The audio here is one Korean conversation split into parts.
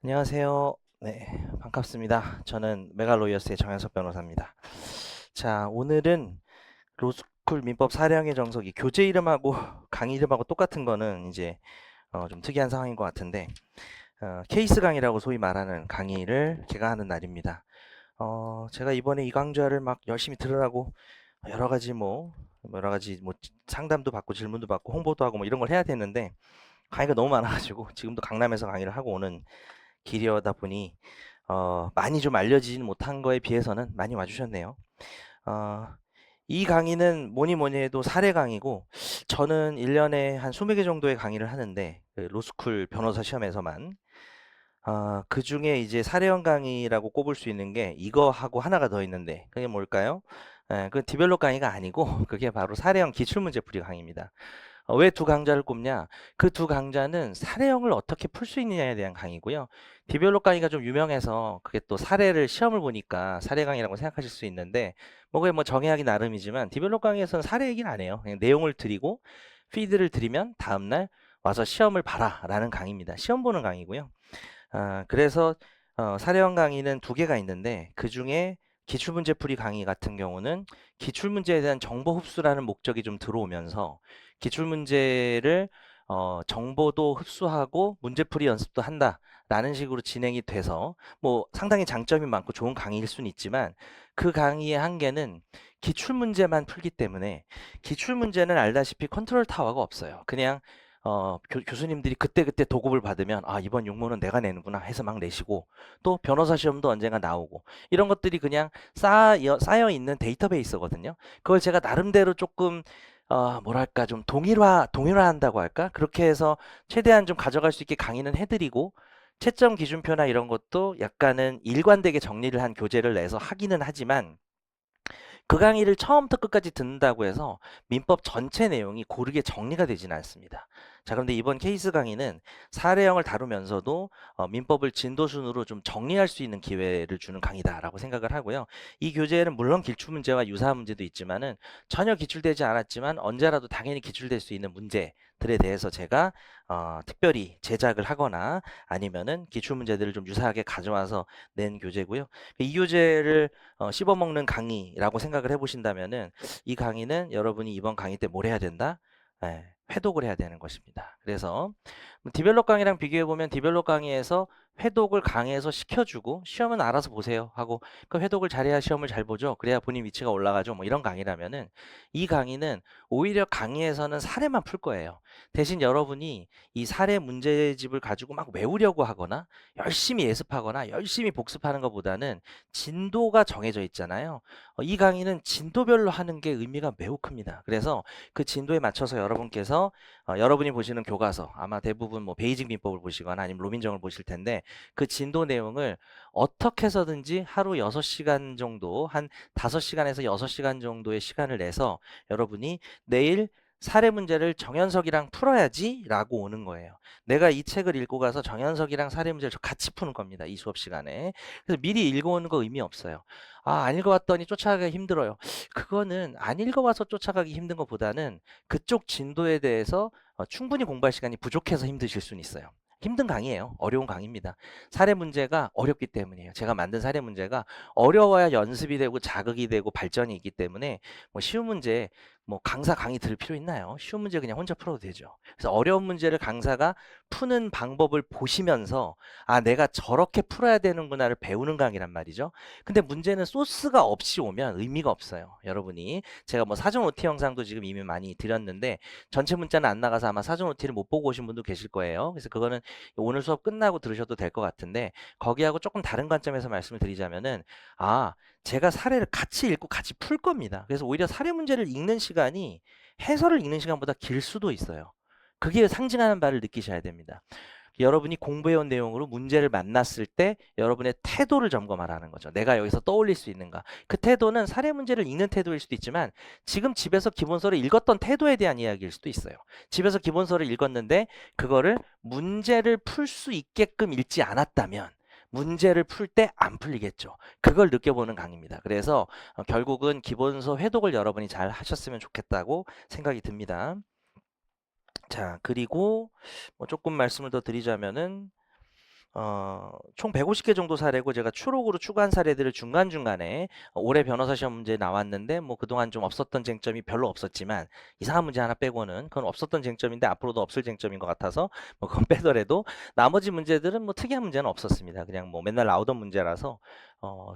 안녕하세요. 네, 반갑습니다. 저는 메갈로이어스의 정현석 변호사입니다. 자, 오늘은 로스쿨 민법 사례형의 정석이 교재 이름하고 강의 이름하고 똑같은 거는 이제 좀 특이한 상황인 것 같은데 케이스 강의라고 소위 말하는 강의를 제가 하는 날입니다. 제가 이번에 이 강좌를 막 열심히 들으라고 여러 가지 상담도 받고 질문도 받고 홍보도 하고 뭐 이런 걸 해야 되는데 강의가 너무 많아가지고 지금도 강남에서 강의를 하고 오는 길이다 보니 많이 좀 알려지진 못한 거에 비해서는 많이 와주셨네요. 어, 이 강의는 뭐니 뭐니 해도 사례 강의고 저는 1년에 한 20개 정도의 강의를 하는데 그 로스쿨 변호사 시험에서만 그 중에 이제 사례형 강의라고 꼽을 수 있는 게 이거하고 하나가 더 있는데 그게 뭘까요? 그 디벨롭 강의가 아니고 그게 바로 사례형 기출문제풀이 강의입니다. 왜 두 강좌를 꼽냐? 그 두 강좌는 사례형을 어떻게 풀 수 있느냐에 대한 강의고요. 디벨롭 강의가 좀 유명해서 그게 또 사례를 시험을 보니까 사례 강의라고 생각하실 수 있는데 그게 뭐 정의하기 나름이지만 디벨롭 강의에서는 사례 얘기는 안 해요. 그냥 내용을 드리고 피드를 드리면 다음날 와서 시험을 봐라라는 강의입니다. 시험 보는 강의고요. 그래서 사례형 강의는 두 개가 있는데 그 중에 기출문제풀이 강의 같은 경우는 기출문제에 대한 정보 흡수라는 목적이 좀 들어오면서 기출문제를 정보도 흡수하고 문제풀이 연습도 한다라는 식으로 진행이 돼서 뭐 상당히 장점이 많고 좋은 강의일 수는 있지만 그 강의의 한계는 기출문제만 풀기 때문에 기출문제는 알다시피 컨트롤 타워가 없어요. 그냥 교수님들이 그때그때 도급을 받으면 이번 육문은 내가 내는구나 해서 막 내시고 또 변호사 시험도 언젠가 나오고 이런 것들이 그냥 쌓여 있는 데이터베이스거든요. 그걸 제가 나름대로 조금 뭐랄까 좀 동일화한다고 할까? 그렇게 해서 최대한 좀 가져갈 수 있게 강의는 해드리고 채점 기준표나 이런 것도 약간은 일관되게 정리를 한 교재를 내서 하기는 하지만 그 강의를 처음부터 끝까지 듣는다고 해서 민법 전체 내용이 고르게 정리가 되지는 않습니다. 자, 그런데 이번 케이스 강의는 사례형을 다루면서도 민법을 진도순으로 좀 정리할 수 있는 기회를 주는 강의다라고 생각을 하고요. 이 교재는 물론 기출문제와 유사한 문제도 있지만은 전혀 기출되지 않았지만 언제라도 당연히 기출될 수 있는 문제들에 대해서 제가 특별히 제작을 하거나 아니면은 기출문제들을 좀 유사하게 가져와서 낸 교재고요. 이 교재를 씹어먹는 강의라고 생각을 해보신다면은 이 강의는 여러분이 이번 강의 때 뭘 해야 된다? 예, 회독을 해야 되는 것입니다. 그래서 디벨롭 강의랑 비교해 보면 디벨롭 강의에서 회독을 강의에서 시켜주고 시험은 알아서 보세요 하고 그 회독을 잘해야 시험을 잘 보죠. 그래야 본인 위치가 올라가죠. 뭐 이런 강의라면은 이 강의는 오히려 강의에서는 사례만 풀 거예요. 대신 여러분이 이 사례 문제집을 가지고 막 외우려고 하거나 열심히 예습하거나 열심히 복습하는 것보다는 진도가 정해져 있잖아요. 이 강의는 진도별로 하는 게 의미가 매우 큽니다. 그래서 그 진도에 맞춰서 여러분께서 여러분이 보시는 교과서 아마 대부분 뭐 베이직 민법을 보시거나 아니면 로민정을 보실 텐데 그 진도 내용을 어떻게 해서든지 하루 6시간 정도 한 5시간에서 6시간 정도의 시간을 내서 여러분이 내일 사례 문제를 정현석이랑 풀어야지 라고 오는 거예요. 내가 이 책을 읽고 가서 정현석이랑 사례 문제를 같이 푸는 겁니다. 이 수업 시간에. 그래서 미리 읽어오는 거 의미 없어요. 안 읽어왔더니 쫓아가기 힘들어요. 그거는 안 읽어와서 쫓아가기 힘든 것보다는 그쪽 진도에 대해서 충분히 공부할 시간이 부족해서 힘드실 수는 있어요. 힘든 강의예요. 어려운 강의입니다. 사례 문제가 어렵기 때문이에요. 제가 만든 사례 문제가 어려워야 연습이 되고 자극이 되고 발전이 있기 때문에 뭐 쉬운 문제 뭐 강사 강의 들을 필요 있나요? 쉬운 문제 그냥 혼자 풀어도 되죠. 그래서 어려운 문제를 강사가 푸는 방법을 보시면서 내가 저렇게 풀어야 되는구나를 배우는 강의란 말이죠. 근데 문제는 소스가 없이 오면 의미가 없어요. 여러분이 제가 뭐 사전 OT 영상도 지금 이미 많이 드렸는데 전체 문자는 안 나가서 아마 사전 OT를 못 보고 오신 분도 계실 거예요. 그래서 그거는 오늘 수업 끝나고 들으셔도 될 것 같은데 거기하고 조금 다른 관점에서 말씀을 드리자면은 제가 사례를 같이 읽고 같이 풀 겁니다. 그래서 오히려 사례 문제를 읽는 시간이 해설을 읽는 시간보다 길 수도 있어요. 그게 상징하는 바를 느끼셔야 됩니다. 여러분이 공부해온 내용으로 문제를 만났을 때 여러분의 태도를 점검하라는 거죠. 내가 여기서 떠올릴 수 있는가. 그 태도는 사례 문제를 읽는 태도일 수도 있지만 지금 집에서 기본서를 읽었던 태도에 대한 이야기일 수도 있어요. 집에서 기본서를 읽었는데 그거를 문제를 풀 수 있게끔 읽지 않았다면 문제를 풀 때 안 풀리겠죠. 그걸 느껴보는 강의입니다. 그래서 결국은 기본서 회독을 여러분이 잘 하셨으면 좋겠다고 생각이 듭니다. 자, 그리고 뭐 조금 말씀을 더 드리자면은 총 150개 정도 사례고 제가 추록으로 추가한 사례들을 중간중간에 올해 변호사 시험 문제 나왔는데 뭐 그동안 좀 없었던 쟁점이 별로 없었지만 이상한 문제 하나 빼고는 그건 없었던 쟁점인데 앞으로도 없을 쟁점인 것 같아서 뭐 그건 빼더라도 나머지 문제들은 뭐 특이한 문제는 없었습니다. 그냥 뭐 맨날 나오던 문제라서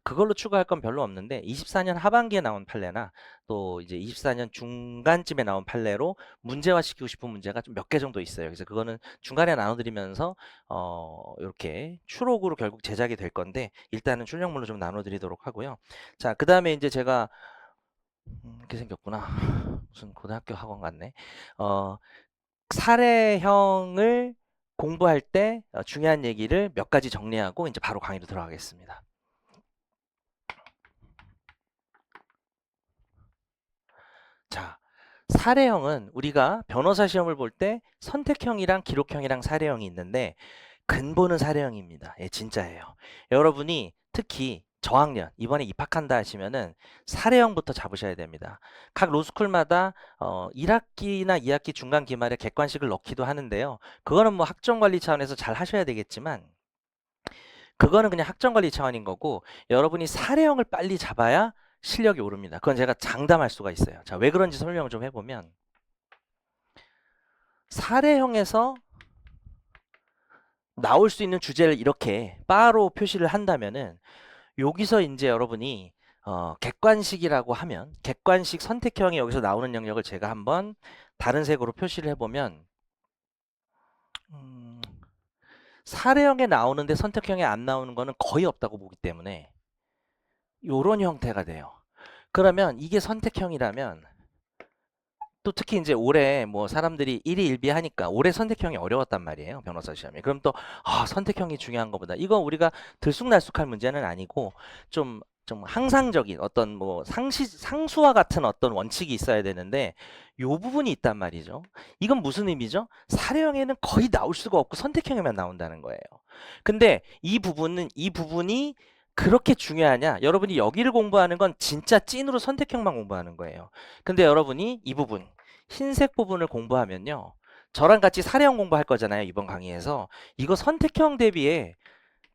그걸로 추가할 건 별로 없는데 24년 하반기에 나온 판례나 또 이제 24년 중간쯤에 나온 판례로 문제화시키고 싶은 문제가 좀 몇 개 정도 있어요. 그래서 그거는 중간에 나눠드리면서 이렇게 추록으로 결국 제작이 될 건데 일단은 출력물로 좀 나눠드리도록 하고요. 자, 그 다음에 이제 제가 이렇게 생겼구나. 무슨 고등학교 학원 같네. 어, 사례형을 공부할 때 중요한 얘기를 몇 가지 정리하고 이제 바로 강의로 들어가겠습니다. 자, 사례형은 우리가 변호사 시험을 볼 때 선택형이랑 기록형이랑 사례형이 있는데 근본은 사례형입니다. 예, 진짜예요. 여러분이 특히 저학년 이번에 입학한다 하시면은 사례형부터 잡으셔야 됩니다. 각 로스쿨마다 1학기나 2학기 중간 기말에 객관식을 넣기도 하는데요. 그거는 뭐 학점 관리 차원에서 잘 하셔야 되겠지만 그거는 그냥 학점 관리 차원인 거고 여러분이 사례형을 빨리 잡아야 실력이 오릅니다. 그건 제가 장담할 수가 있어요. 자, 왜 그런지 설명을 좀 해보면 사례형에서 나올 수 있는 주제를 이렇게 바로 표시를 한다면은 여기서 이제 여러분이 객관식이라고 하면 객관식 선택형이 여기서 나오는 영역을 제가 한번 다른 색으로 표시를 해보면 사례형에 나오는데 선택형에 안 나오는 거는 거의 없다고 보기 때문에 요런 형태가 돼요. 그러면 이게 선택형이라면 또 특히 이제 올해 뭐 사람들이 일희일비하니까 올해 선택형이 어려웠단 말이에요. 변호사 시험이. 그럼 또 선택형이 중요한 것보다 이거 우리가 들쑥날쑥할 문제는 아니고 좀 항상적인 어떤 뭐 상수와 같은 어떤 원칙이 있어야 되는데 요 부분이 있단 말이죠. 이건 무슨 의미죠? 사례형에는 거의 나올 수가 없고 선택형에만 나온다는 거예요. 근데 이 부분이 그렇게 중요하냐? 여러분이 여기를 공부하는 건 진짜 찐으로 선택형만 공부하는 거예요. 근데 여러분이 이 부분, 흰색 부분을 공부하면요. 저랑 같이 사례형 공부할 거잖아요. 이번 강의에서. 이거 선택형 대비에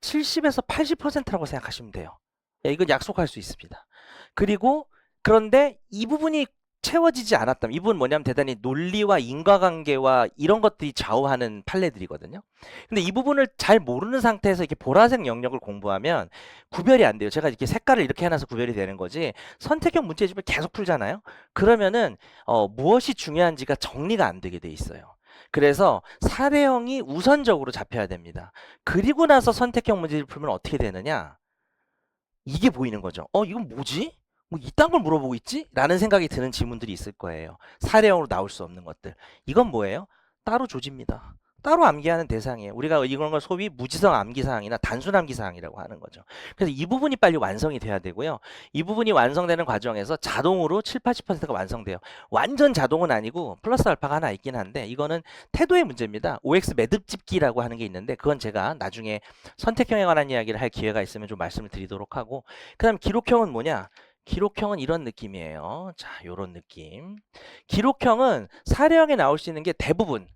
70에서 80%라고 생각하시면 돼요. 이건 약속할 수 있습니다. 그리고 그런데 이 부분이 채워지지 않았다면 이 부분 뭐냐면 대단히 논리와 인과관계와 이런 것들이 좌우하는 판례들이거든요. 근데 이 부분을 잘 모르는 상태에서 이렇게 보라색 영역을 공부하면 구별이 안 돼요. 제가 이렇게 색깔을 이렇게 해놔서 구별이 되는 거지 선택형 문제집을 계속 풀잖아요. 그러면은 무엇이 중요한지가 정리가 안 되게 돼 있어요. 그래서 사례형이 우선적으로 잡혀야 됩니다. 그리고 나서 선택형 문제를 풀면 어떻게 되느냐? 이게 보이는 거죠. 이건 뭐지? 뭐 이딴 걸 물어보고 있지? 라는 생각이 드는 질문들이 있을 거예요. 사례형으로 나올 수 없는 것들. 이건 뭐예요? 따로 조집니다. 따로 암기하는 대상이에요. 우리가 이런 걸 소위 무지성 암기사항이나 단순 암기사항이라고 하는 거죠. 그래서 이 부분이 빨리 완성이 돼야 되고요. 이 부분이 완성되는 과정에서 자동으로 7, 80%가 완성돼요. 완전 자동은 아니고 플러스 알파가 하나 있긴 한데 이거는 태도의 문제입니다. OX 매듭 집기라고 하는 게 있는데 그건 제가 나중에 선택형에 관한 이야기를 할 기회가 있으면 좀 말씀을 드리도록 하고 그 다음 기록형은 뭐냐? 기록형은 이런 느낌이에요. 자, 요런 느낌. 기록형은 사례형에 나올 수 있는 게 대부분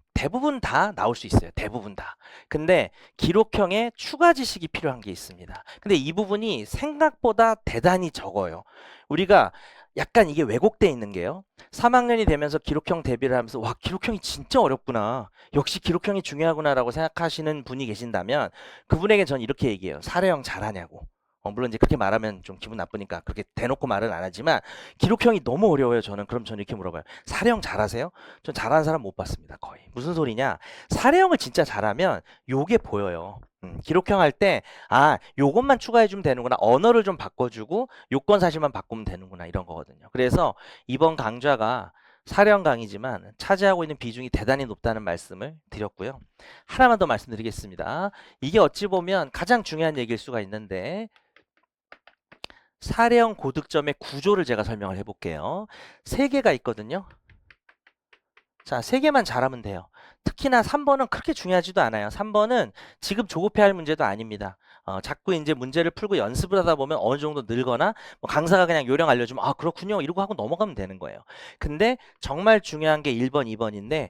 다 나올 수 있어요. 대부분 다. 근데 기록형에 추가 지식이 필요한 게 있습니다. 근데 이 부분이 생각보다 대단히 적어요. 우리가 약간 이게 왜곡돼 있는 게요. 3학년이 되면서 기록형 대비를 하면서 와, 기록형이 진짜 어렵구나. 역시 기록형이 중요하구나라고 생각하시는 분이 계신다면 그분에게 전 이렇게 얘기해요. 사례형 잘하냐고. 물론 이제 그렇게 말하면 좀 기분 나쁘니까 그렇게 대놓고 말은 안 하지만 기록형이 너무 어려워요. 그럼 저는 이렇게 물어봐요. 사례형 잘하세요? 전 잘하는 사람 못 봤습니다. 거의. 무슨 소리냐? 사례형을 진짜 잘하면 요게 보여요. 기록형 할 때 요것만 추가해주면 되는구나. 언어를 좀 바꿔주고 요건 사실만 바꾸면 되는구나. 이런 거거든요. 그래서 이번 강좌가 사례형 강의지만 차지하고 있는 비중이 대단히 높다는 말씀을 드렸고요. 하나만 더 말씀드리겠습니다. 이게 어찌 보면 가장 중요한 얘기일 수가 있는데 사례형 고득점의 구조를 제가 설명을 해볼게요. 3개가 있거든요. 자, 3개만 잘하면 돼요. 특히나 3번은 그렇게 중요하지도 않아요. 3번은 지금 조급해할 문제도 아닙니다. 자꾸 이제 문제를 풀고 연습을 하다 보면 어느 정도 늘거나 뭐 강사가 그냥 요령 알려주면 그렇군요 이러고 하고 넘어가면 되는 거예요. 근데 정말 중요한 게 1번, 2번인데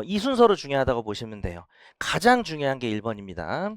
이 순서로 중요하다고 보시면 돼요. 가장 중요한 게 1번입니다.